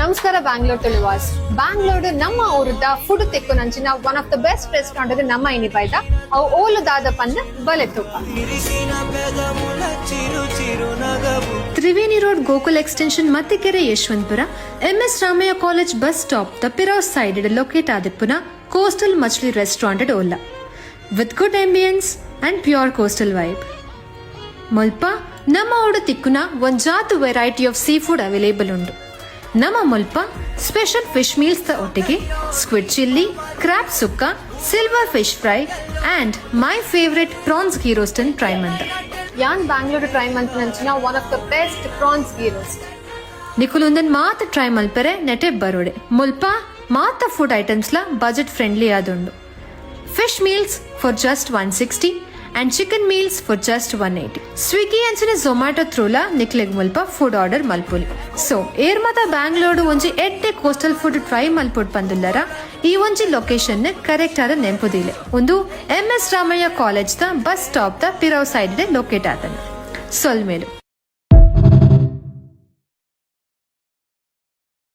ನಮಸ್ಕಾರ ಬ್ಯಾಂಗ್ಳೂರ್ ತುಳುವಾಸ್. ಬ್ಯಾಂಗ್ಳೂರ್ ನಮ್ಮ ಊರದ ಫುಡ್ ತೆಕ್ಕೊನಂಚಿನ one of the best restaurant ನಮ್ಮ ಇನಿ ಬೈದ ಅವು ಓಲುದಾದ ಪಂದ ಬಲೆ ತುಪ್ಪ. Triveni road Gokul extension Mathikere Yeshwanthpura MS Ramaiah college bus stop ದ ಪಿರಾವ್ ಸೈಡ್ ಲೊಕೇಟ್ ಆದಿಪ್ಪುನ ಕೋಸ್ಟಲ್ ಮಚ್ಲಿ ರೆಸ್ಟೋರೆಂಟ್ ಓಲ್ಲ with good ambience and pure coastal vibe. ಮುಲ್ಪ ನಮ್ಮ ಓಡು ತಿಕ್ಕುನ ಒಂದ್ ಜಾತು variety of sea food available ಉಂಡು. ನಮ್ಮ ಮುಲ್ಪ ಸ್ಪೆಷಲ್ ಫಿಶ್ ಮೀಲ್ಸ್ ದ ಒಟ್ಟಿಗೆ squid chilli, crab sukka, silver fish fry and my favourite prawns ghee roast ಅನ್ನು ಟ್ರೈ ಮಂದ. ಯಾನ್ ಬ್ಯಾಂಗ್ಳೂರ್ ಟ್ರೈ ಮಂತಿನ one of the best prawns ghee roast. ನಿಕುಲೊಂದನ್ ಮಾತ ಟ್ರೈ ಮಲ್ಪರೆ ನೆಟೆ ಬರೋಡೆ. ಮುಲ್ಪ ಮಾತ ಫುಡ್ ಐಟಮ್ಸ್ ಲ ಬಜೆಟ್ ಫ್ರೆಂಡ್ಲಿ ಆದುಂಡು. Fish meals for just 160 and chicken meals for just 180. Swiggy and Zomato through la nikleg mulpa food order malpuli. So mata Bangalore onji edde coastal food try malpud pandullara ee onji location ne correct ada nempudile. Undu MS Ramaya College da bus stop da Pirav side de locate adana. Solmelu.